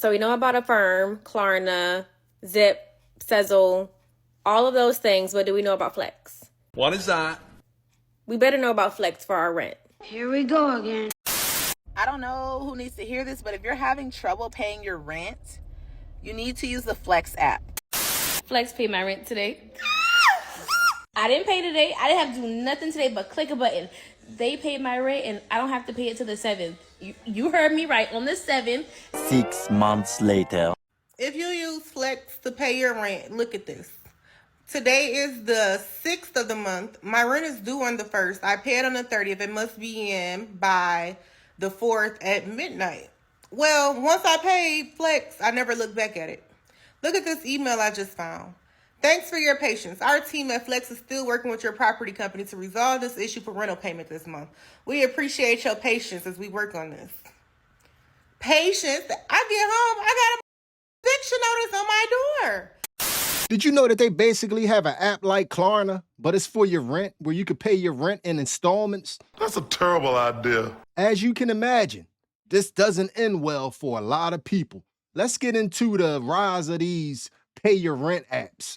So we know about Affirm, KLARNA, Zip, Sezzle, all of those things. But do we know about Flex? What is that? We better know about Flex for our rent. Here we go again. I don't know who needs to hear this, but if you're having trouble paying your rent, you need to use the Flex app. Flex paid my rent today. I didn't pay today. I didn't have to do nothing today but click a button. They paid my rent and I don't have to pay it till the 7th. You heard me right, on the 7th. 6 months later. If you use Flex to pay your rent, look at this. Today is the 6th of the month. My rent is due on the 1st. I pay it on the 30th. It must be in by the 4th at midnight. Well, once I paid Flex, I never looked back at it. Look at this email I just found. Thanks for your patience. Our team at Flex is still working with your property company to resolve this issue for rental payment this month. We appreciate your patience as we work on this. Patience? I get home, I got a eviction notice on my door. Did you know that they basically have an app like KLARNA, but it's for your rent, where you could pay your rent in installments? That's a terrible idea. As you can imagine, this doesn't end well for a lot of people. Let's get into the rise of these pay your rent apps.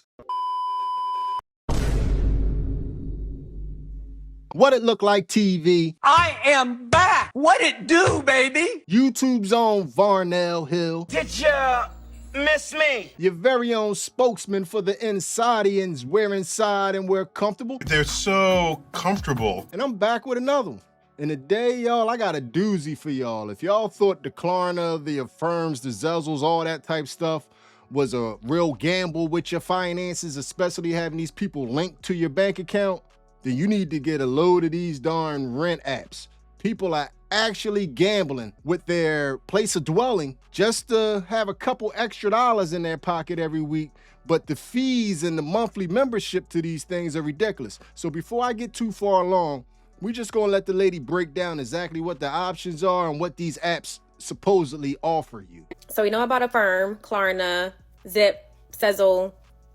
What it look like TV? I am back! What it do, baby? YouTube's own Varnell Hill. Did ya miss me? Your very own spokesman for the Insidians. We're inside and we're comfortable. They're so comfortable. And I'm back with another one. And today, y'all, I got a doozy for y'all. If y'all thought the KLARNA, the Affirms, the Zezzles, all that type stuff was a real gamble with your finances, especially having these people linked to your bank account, then you need to get a load of these darn rent apps. People are actually gambling with their place of dwelling just to have a couple extra dollars in their pocket every week. But the fees and the monthly membership to these things are ridiculous. So before I get too far along, we're just gonna let the lady break down exactly what the options are and what these apps supposedly offer you. So we know about Affirm, KLARNA, Zip, Sezzle,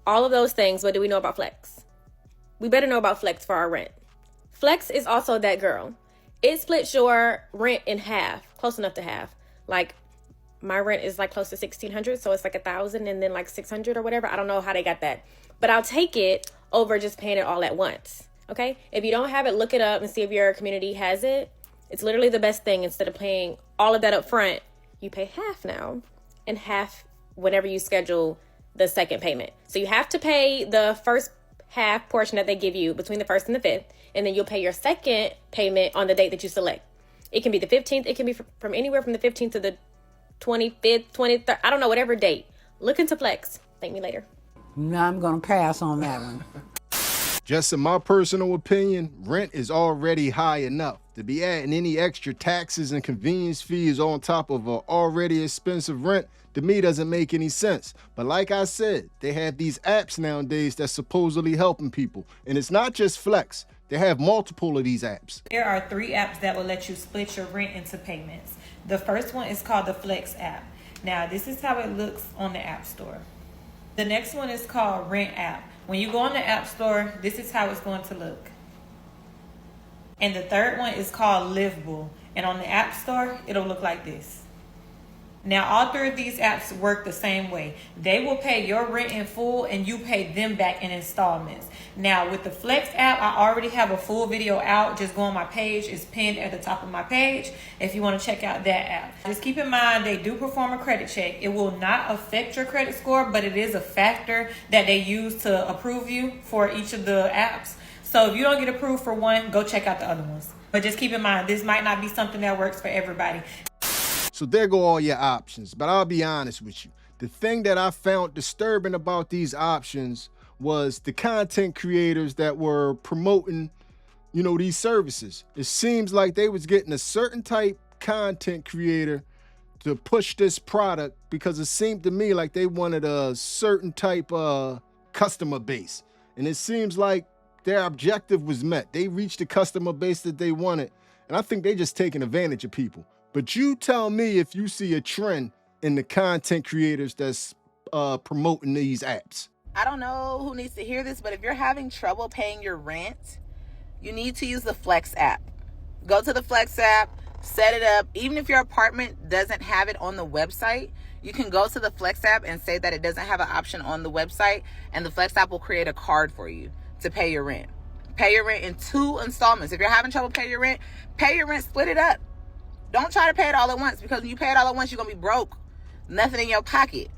all of those things. But do we know about Flex? We better know about Flex for our rent. Flex is also that girl. It splits your rent in half, close enough to half. Like my rent is like close to $1,600, so it's like $1,000 and then like $600 or whatever. I don't know how they got that, but I'll take it over just paying it all at once. Okay, if you don't have it, look it up and see if your community has it. It's literally the best thing. Instead of paying all of that up front, you pay half now and half whenever you schedule the second payment. So you have to pay the first half portion that they give you between the 1st and the 5th, and then you'll pay your second payment on the date that you select. It can be the 15th. It can be from anywhere from the 15th to the 25th, 23rd. I don't know, whatever date. Look into Flex. Thank me later. No, I'm going to pass on that one. Just in my personal opinion, rent is already high enough. To be adding any extra taxes and convenience fees on top of an already expensive rent, to me doesn't make any sense. But like I said, they have these apps nowadays that's supposedly helping people. And it's not just Flex. They have multiple of these apps. There are 3 apps that will let you split your rent into payments. The first one is called the Flex app. Now, this is how it looks on the App Store. The next one is called Rent app. When you go on the App Store, this is how it's going to look. And the third one is called Livable. And on the App Store, it'll look like this. Now, all 3 of these apps work the same way. They will pay your rent in full and you pay them back in installments. Now, with the Flex app, I already have a full video out. Just go on my page. It's pinned at the top of my page if you want to check out that app. Just keep in mind, they do perform a credit check. It will not affect your credit score, but it is a factor that they use to approve you for each of the apps. So if you don't get approved for one, go check out the other ones. But just keep in mind, this might not be something that works for everybody. So there go all your options. But I'll be honest with you. The thing that I found disturbing about these options was the content creators that were promoting, these services. It seems like they was getting a certain type content creator to push this product because it seemed to me like they wanted a certain type of customer base. And it seems like their objective was met. They reached the customer base that they wanted. And I think they just taking advantage of people. But you tell me if you see a trend in the content creators that's promoting these apps. I don't know who needs to hear this, but if you're having trouble paying your rent, you need to use the Flex app. Go to the Flex app, set it up. Even if your apartment doesn't have it on the website, You can go to the Flex app and say that it doesn't have an option on the website, and the Flex app will create a card for you to pay your rent. Pay your rent in 2 installments. If you're having trouble paying your rent, split it up. Don't try to pay it all at once, because when you pay it all at once, you're going to be broke. Nothing in your pocket.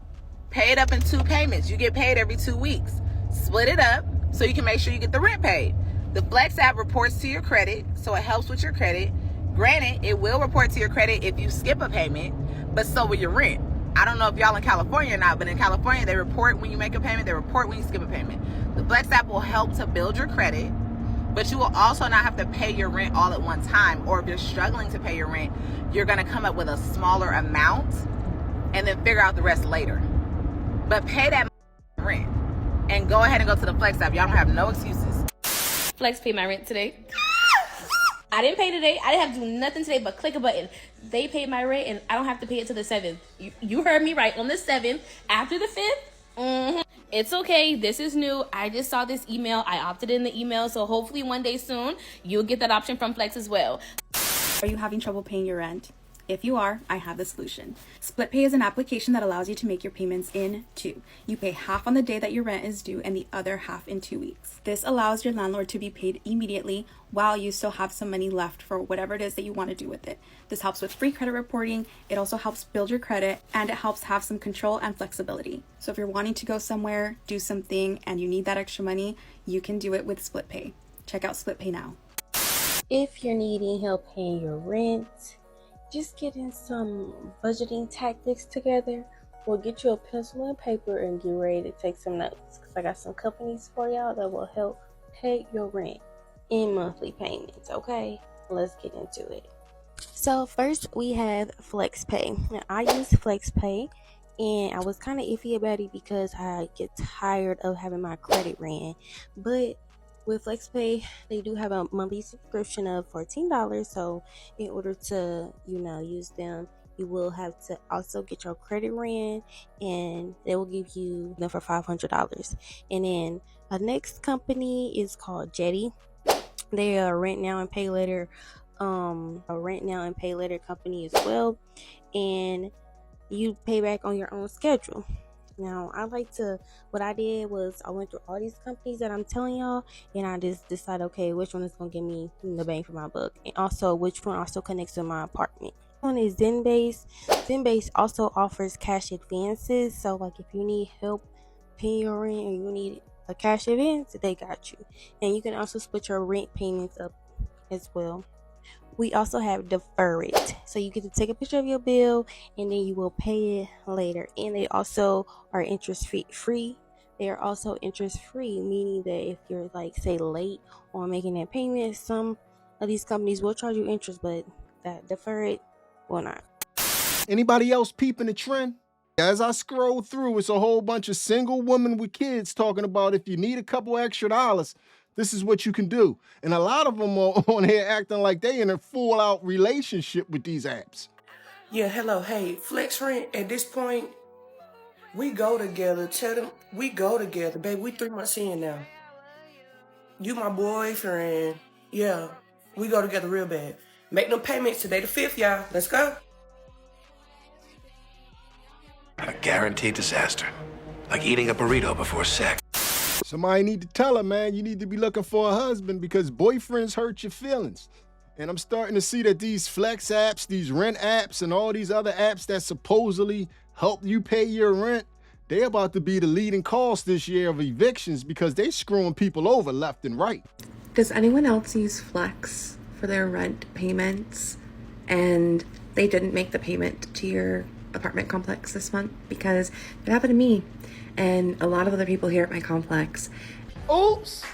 Pay it up in 2 payments. You get paid every 2 weeks. Split it up so you can make sure you get the rent paid. The Flex app reports to your credit, so it helps with your credit. Granted, it will report to your credit if you skip a payment, but so will your rent. I don't know if y'all in California or not, but in California, they report when you make a payment, they report when you skip a payment. The Flex app will help to build your credit, but you will also not have to pay your rent all at one time. Or if you're struggling to pay your rent, you're gonna come up with a smaller amount and then figure out the rest later. But pay that rent and go ahead and go to the Flex app. Y'all don't have no excuses. Flex paid my rent today. I didn't pay today. I didn't have to do nothing today but click a button. They paid my rent, and I don't have to pay it till the 7th. You heard me right. On the 7th, after the 5th, it's okay. This is new. I just saw this email. I opted in the email, so hopefully one day soon, you'll get that option from Flex as well. Are you having trouble paying your rent? If you are, I have the solution. SplitPay is an application that allows you to make your payments in 2. You pay half on the day that your rent is due and the other half in 2 weeks. This allows your landlord to be paid immediately while you still have some money left for whatever it is that you want to do with it. This helps with free credit reporting, it also helps build your credit, and it helps have some control and flexibility. So if you're wanting to go somewhere, do something, and you need that extra money, you can do it with SplitPay. Check out SplitPay now. If you're needing help paying your rent, just getting some budgeting tactics together, or get you a pencil and paper and get ready to take some notes, because I got some companies for y'all that will help pay your rent in monthly payments. Okay, let's get into it. So first we have FlexPay. Now I use FlexPay, and I was kind of iffy about it because I get tired of having my credit ran, but with FlexPay, they do have a monthly subscription of $14. So in order to, use them, you will have to also get your credit ran, and they will give you them for $500. And then the next company is called Jetty. They are a rent now and pay later company as well, and you pay back on your own schedule. Now, what I did was I went through all these companies that I'm telling y'all, and I just decided, okay, which one is going to give me the bang for my buck, and also which one also connects to my apartment. One is Zenbase. Zenbase also offers cash advances, so like if you need help paying your rent or you need a cash advance, they got you. And you can also split your rent payments up as well. We also have Defer It. So you get to take a picture of your bill and then you will pay it later. And they also are interest free. They are also interest free, meaning that if you're say late on making that payment, some of these companies will charge you interest, but that Defer It will not. Anybody else peeping the trend? As I scroll through, it's a whole bunch of single women with kids talking about if you need a couple extra dollars, this is what you can do. And a lot of them are on here acting like they in a full-out relationship with these apps. Yeah, hello, hey, Flex Rent, at this point, we go together. Tell them we go together, baby. We 3 months in now. You my boyfriend. Yeah, we go together real bad. Make them payments today the 5th, y'all. Let's go. A guaranteed disaster. Like eating a burrito before sex. Somebody need to tell her, man, you need to be looking for a husband because boyfriends hurt your feelings. And I'm starting to see that these flex apps, these rent apps, and all these other apps that supposedly help you pay your rent, they're about to be the leading cause this year of evictions because they screwing people over left and right. Does anyone else use Flex for their rent payments and they didn't make the payment to your apartment complex this month? Because it happened to me and a lot of other people here at my complex. Oops!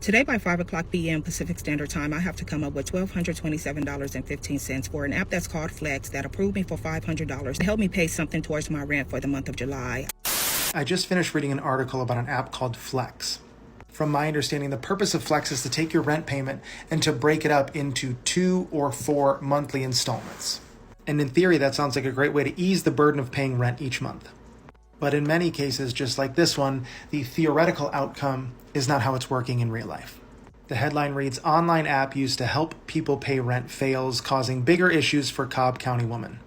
Today by 5 o'clock p.m. Pacific Standard Time, I have to come up with $1,227.15 for an app that's called Flex that approved me for $500 to help me pay something towards my rent for the month of July. I just finished reading an article about an app called Flex. From my understanding, the purpose of Flex is to take your rent payment and to break it up into 2 or 4 monthly installments. And in theory, that sounds like a great way to ease the burden of paying rent each month. But in many cases, just like this one, the theoretical outcome is not how it's working in real life. The headline reads, "Online app used to help people pay rent fails, causing bigger issues for Cobb County woman."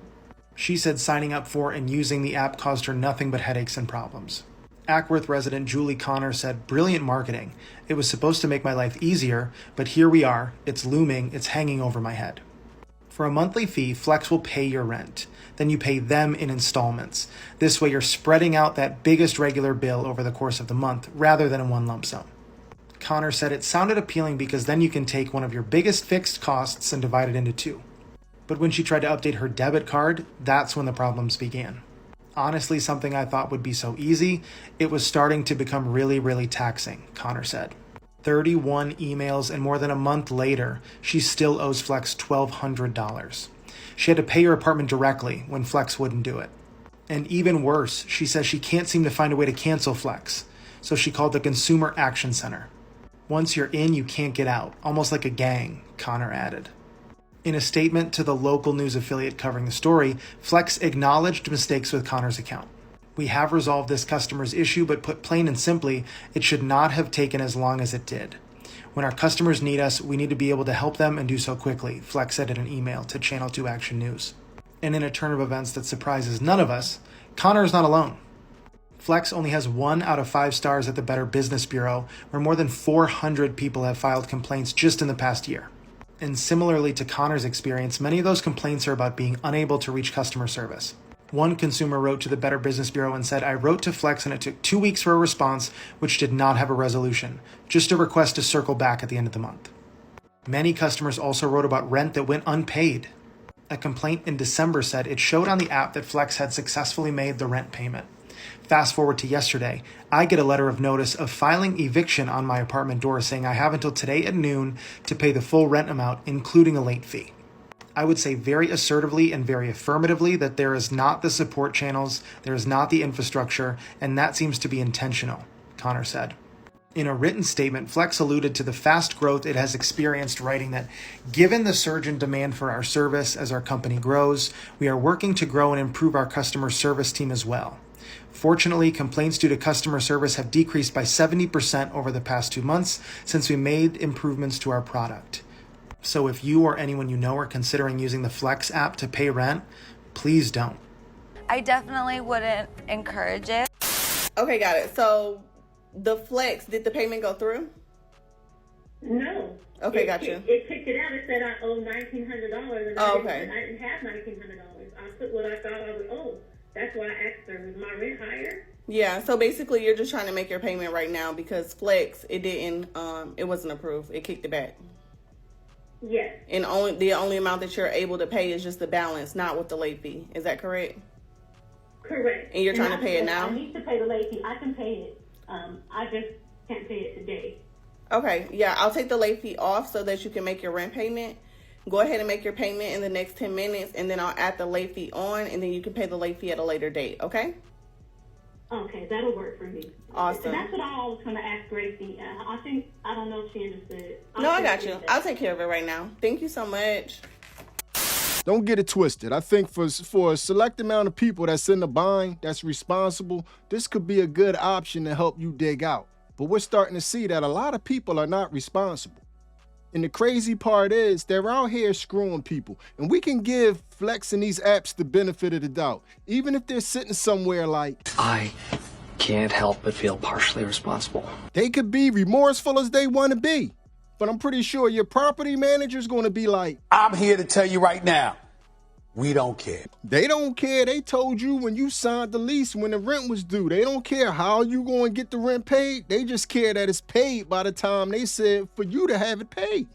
She said signing up for and using the app caused her nothing but headaches and problems. Ackworth resident Julie Connor said, "Brilliant marketing. It was supposed to make my life easier, but here we are. It's looming. It's hanging over my head." For a monthly fee, Flex will pay your rent. Then you pay them in installments. This way you're spreading out that biggest regular bill over the course of the month rather than in one lump sum. Connor said it sounded appealing because then you can take one of your biggest fixed costs and divide it into two. But when she tried to update her debit card, that's when the problems began. Honestly, something I thought would be so easy, it was starting to become really, really taxing, Connor said. 31 emails, and more than a month later, she still owes Flex $1,200. She had to pay her apartment directly when Flex wouldn't do it. And even worse, she says she can't seem to find a way to cancel Flex, so she called the Consumer Action Center. "Once you're in, you can't get out, almost like a gang," Connor added. In a statement to the local news affiliate covering the story, Flex acknowledged mistakes with Connor's account. "We have resolved this customer's issue, but put plain and simply, it should not have taken as long as it did. When our customers need us, we need to be able to help them and do so quickly," Flex said in an email to Channel 2 Action News. And in a turn of events that surprises none of us, Connor is not alone. Flex only has 1 out of 5 stars at the Better Business Bureau, where more than 400 people have filed complaints just in the past year. And similarly to Connor's experience, many of those complaints are about being unable to reach customer service. One consumer wrote to the Better Business Bureau and said, "I wrote to Flex and it took 2 weeks for a response, which did not have a resolution, just a request to circle back at the end of the month." Many customers also wrote about rent that went unpaid. A complaint in December said it showed on the app that Flex had successfully made the rent payment. Fast forward to yesterday, I get a letter of notice of filing eviction on my apartment door saying I have until today at noon to pay the full rent amount, including a late fee. I would say very assertively and very affirmatively that there is not the support channels, there is not the infrastructure, and that seems to be intentional, Connor said. In a written statement, Flex alluded to the fast growth it has experienced, writing that, "Given the surge in demand for our service as our company grows, we are working to grow and improve our customer service team as well. Fortunately, complaints due to customer service have decreased by 70% over the past 2 months since we made improvements to our product. So if you or anyone you know are considering using the Flex app to pay rent, please don't." I definitely wouldn't encourage it. Okay, got it. So the Flex, did the payment go through? No. Okay, got you. It kicked it out. It said I owe $1,900, and Oh, okay. I didn't have $1,900. I put what I thought I would owe. That's why I asked her, was my rent higher? Yeah, so basically you're just trying to make your payment right now because Flex, it wasn't approved. It kicked it back. Yes. And the only amount that you're able to pay is just the balance, not with the late fee. Is that correct? Correct. And you're trying to pay it now? I need to pay the late fee. I can pay it. I just can't pay it today. Okay, yeah, I'll take the late fee off so that you can make your rent payment. Go ahead and make your payment in the next 10 minutes, and then I'll add the late fee on, and then you can pay the late fee at a later date, okay? Okay, that'll work for me. Awesome. That's what I was going to ask Gracie. I don't know if she understood. No, I got you. I'll take care of it right now. Thank you so much. Don't get it twisted. I think for a select amount of people that's in the bind, that's responsible, this could be a good option to help you dig out. But we're starting to see that a lot of people are not responsible. And the crazy part is they're out here screwing people. And we can give Flex and these apps the benefit of the doubt. Even if they're sitting somewhere like, I can't help but feel partially responsible. They could be remorseful as they want to be. But I'm pretty sure your property manager's going to be like, "I'm here to tell you right now, we don't care." They don't care. They told you when you signed the lease, when the rent was due. They don't care how you going to get the rent paid. They just care that it's paid by the time they said for you to have it paid.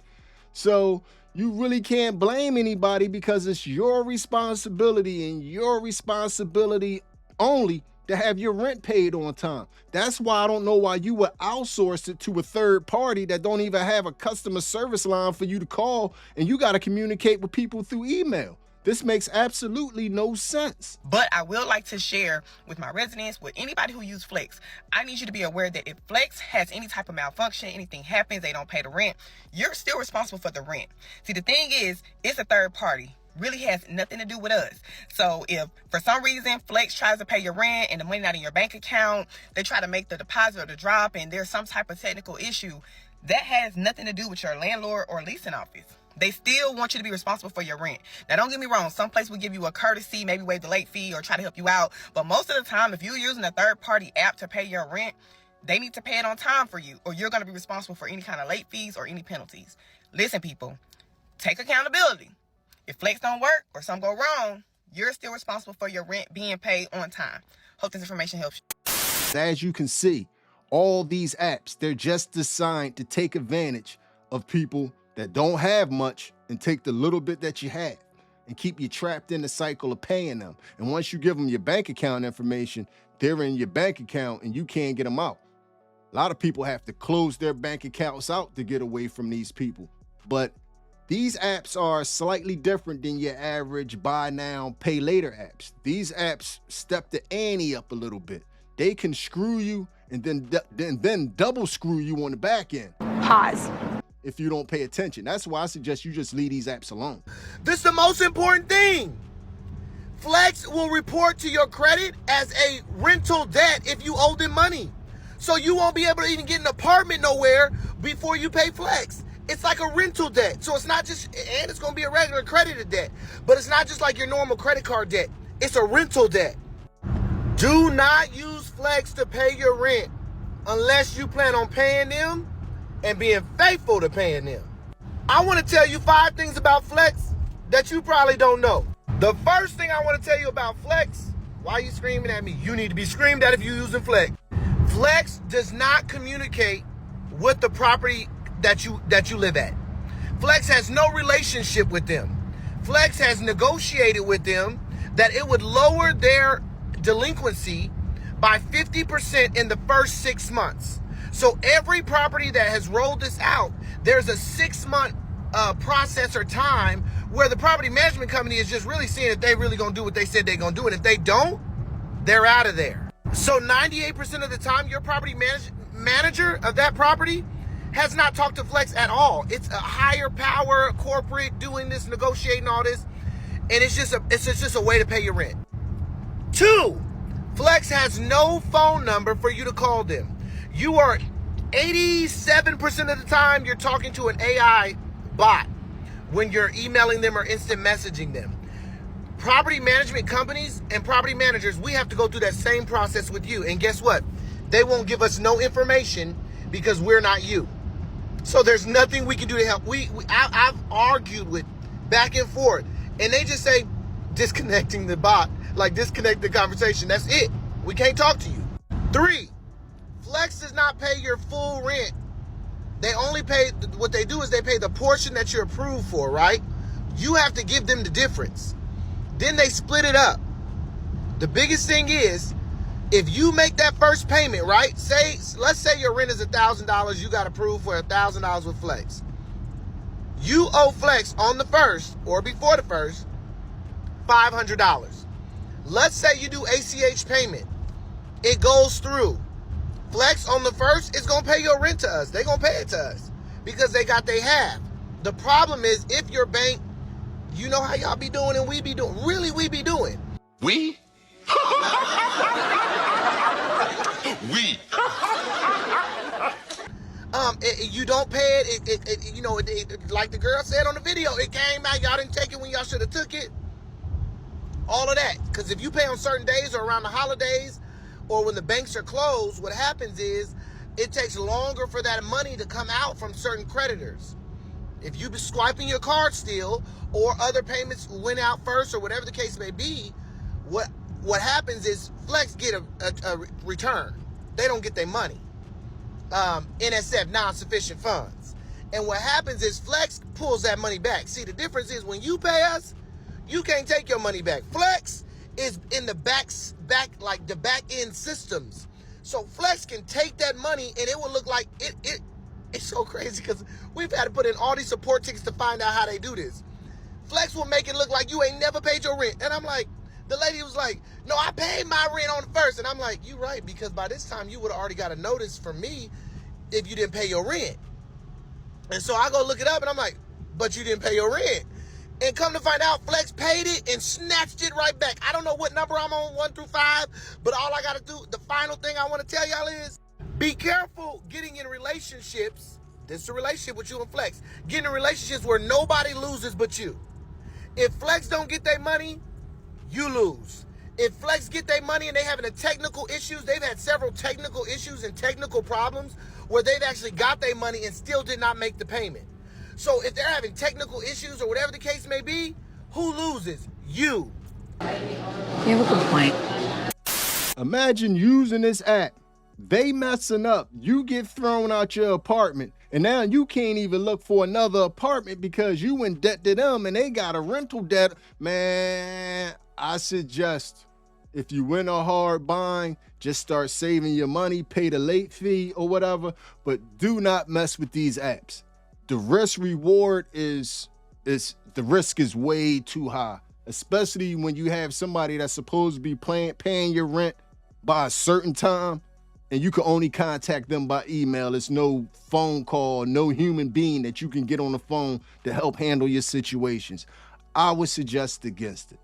So you really can't blame anybody because it's your responsibility and your responsibility only to have your rent paid on time. That's why I don't know why you would outsource it to a third party that don't even have a customer service line for you to call, and you got to communicate with people through email. This makes absolutely no sense. But I will like to share with my residents, with anybody who use Flex, I need you to be aware that if Flex has any type of malfunction, anything happens, they don't pay the rent, you're still responsible for the rent. See, the thing is, it's a third party. Really has nothing to do with us. So if for some reason Flex tries to pay your rent and the money not in your bank account, they try to make the deposit or the drop and there's some type of technical issue, that has nothing to do with your landlord or leasing office. They still want you to be responsible for your rent. Now, don't get me wrong. Some place will give you a courtesy, maybe waive the late fee or try to help you out. But most of the time, if you're using a third-party app to pay your rent, they need to pay it on time for you, or you're going to be responsible for any kind of late fees or any penalties. Listen, people, take accountability. If Flex don't work or something go wrong, you're still responsible for your rent being paid on time. Hope this information helps you. As you can see, all these apps, they're just designed to take advantage of people that don't have much and take the little bit that you have and keep you trapped in the cycle of paying them. And once you give them your bank account information, they're in your bank account and you can't get them out. A lot of people have to close their bank accounts out to get away from these people. But these apps are slightly different than your average buy now, pay later apps. These apps step the ante up a little bit. They can screw you and then double screw you on the back end. Pause. If you don't pay attention. That's why I suggest you just leave these apps alone. This is the most important thing. Flex will report to your credit as a rental debt if you owe them money. So you won't be able to even get an apartment nowhere before you pay Flex. It's like a rental debt. So it's not just, and it's going to be a regular credited debt, but it's not just like your normal credit card debt. It's a rental debt. Do not use Flex to pay your rent unless you plan on paying them and being faithful to paying them. I want to tell you 5 things about Flex that you probably don't know. The first thing I want to tell you about Flex, why are you screaming at me? You need to be screamed at if you're using Flex. Flex does not communicate with the property that you live at. Flex has no relationship with them. Flex has negotiated with them that it would lower their delinquency by 50% in the first 6 months. So every property that has rolled this out, there's a 6-month process or time where the property management company is just really seeing if they really gonna do what they said they're gonna do. And if they don't, they're out of there. So 98% of the time, your property manager of that property has not talked to Flex at all. It's a higher power corporate doing this, negotiating all this, and it's just a way to pay your rent. 2, Flex has no phone number for you to call them. You are 87% of the time you're talking to an AI bot when you're emailing them or instant messaging them. Property management companies and property managers, we have to go through that same process with you. And guess what? They won't give us no information because we're not you. So there's nothing we can do to help. I've argued with back and forth, and they just say disconnecting the bot, like disconnect the conversation. That's it. We can't talk to you. 3, Flex does not pay your full rent. They only pay, what they do is they pay the portion that you're approved for, right? You have to give them the difference. Then they split it up. The biggest thing is, if you make that first payment, right? Let's say your rent is $1,000. You got approved for $1,000 with Flex. You owe Flex on the first or before the first $500. Let's say you do ACH payment. It goes through. Flex on the first is going to pay your rent to us. They're going to pay it to us because they got they half. The problem is if your bank, you know how y'all be doing and we be doing. Really, we be doing. We? We. You don't pay it. Like the girl said on the video, it came out. Y'all didn't take it when y'all should have took it. All of that. Because if you pay on certain days or around the holidays or when the banks are closed, what happens is it takes longer for that money to come out from certain creditors. If you've been swiping your card still or other payments went out first or whatever the case may be, what happens is Flex get a return. They don't get their money. NSF, non-sufficient funds. And what happens is Flex pulls that money back. See, the difference is when you pay us, you can't take your money back. Flex is in the back end systems. So Flex can take that money and it will look like it's so crazy because we've had to put in all these support tickets to find out how they do this. Flex will make it look like you ain't never paid your rent. And I'm like, the lady was like, no, I paid my rent on the first. And I'm like, you right, because by this time you would have already got a notice from me if you didn't pay your rent. And so I go look it up and I'm like, but you didn't pay your rent. And come to find out, Flex paid it and snatched it right back. I don't know what number I'm on, 1 through 5, but all I got to do, the final thing I want to tell y'all is, be careful getting in relationships This is a relationship with you and Flex. Get in relationships where nobody loses but you. If Flex don't get their money, you lose. If Flex get their money and they having a technical issues, they've had several technical issues and technical problems where they've actually got their money and still did not make the payment. So if they're having technical issues or whatever the case may be, who loses? You. You have a good point. Imagine using this app. They messing up. You get thrown out your apartment, and now you can't even look for another apartment because you in debt to them and they got a rental debt. Man, I suggest if you in a hard bind, just start saving your money, pay the late fee or whatever, but do not mess with these apps. The risk reward is the risk is way too high, especially when you have somebody that's supposed to be paying your rent by a certain time and you can only contact them by email. It's no phone call, no human being that you can get on the phone to help handle your situations. I would suggest against it.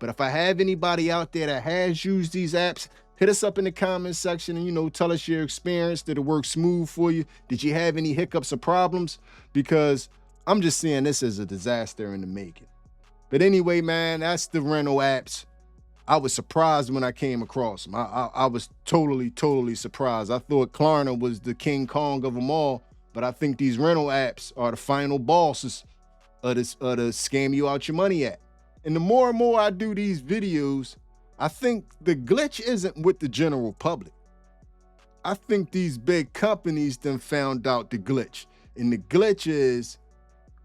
But if I have anybody out there that has used these apps, hit us up in the comments section and, tell us your experience. Did it work smooth for you? Did you have any hiccups or problems? Because I'm just seeing this as a disaster in the making. But anyway, man, that's the rental apps. I was surprised when I came across them. I was totally surprised. I thought KLARNA was the King Kong of them all, but I think these rental apps are the final bosses of the scam you out your money at. And the more and more I do these videos, I think the glitch isn't with the general public. I think these big companies done found out the glitch. And the glitch is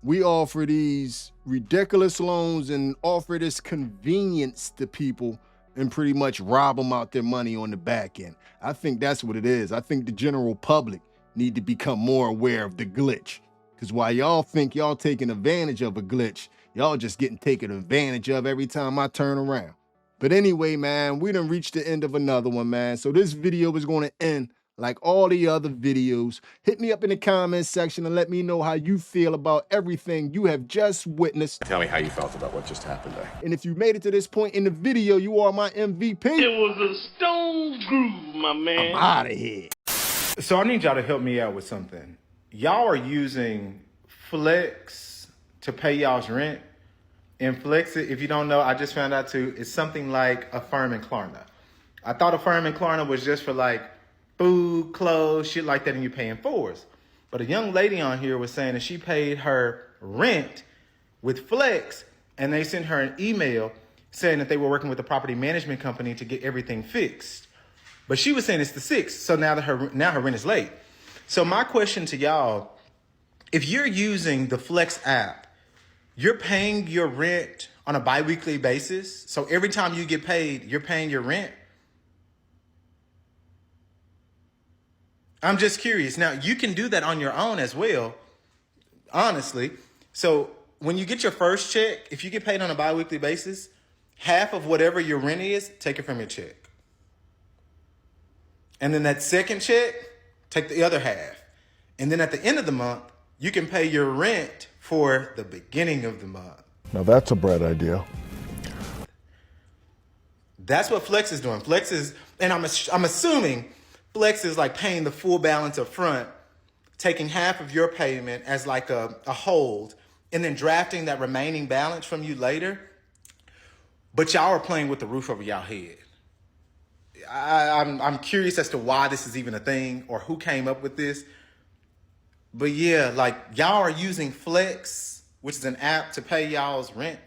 we offer these ridiculous loans and offer this convenience to people and pretty much rob them out their money on the back end. I think that's what it is. I think the general public need to become more aware of the glitch. Because while y'all think y'all taking advantage of a glitch, y'all just getting taken advantage of every time I turn around. But anyway, man, we done reached the end of another one, man. So this video is going to end like all the other videos. Hit me up in the comments section and let me know how you feel about everything you have just witnessed. Tell me how you felt about what just happened there. And if you made it to this point in the video, you are my MVP. It was a stone groove, my man. I'm out of here. So I need y'all to help me out with something. Y'all are using Flex to pay y'all's rent. And Flex, if you don't know, I just found out too, it's something like Affirm and KLARNA. I thought Affirm and KLARNA was just for like food, clothes, shit like that, and you're paying fours. But a young lady on here was saying that she paid her rent with Flex, and they sent her an email saying that they were working with a property management company to get everything fixed. But she was saying it's the 6th, so now her rent is late. So my question to y'all, if you're using the Flex app, you're paying your rent on a bi-weekly basis. So every time you get paid, you're paying your rent. I'm just curious. Now, you can do that on your own as well, honestly. So when you get your first check, if you get paid on a bi-weekly basis, half of whatever your rent is, take it from your check. And then that second check, take the other half. And then at the end of the month, you can pay your rent for the beginning of the month. Now that's a bright idea. That's what Flex is doing. Flex is, and I'm assuming Flex is like paying the full balance up front, taking half of your payment as like a hold, and then drafting that remaining balance from you later. But y'all are playing with the roof over y'all head. I'm curious as to why this is even a thing or who came up with this. But yeah, like y'all are using Flex, which is an app to pay y'all's rent.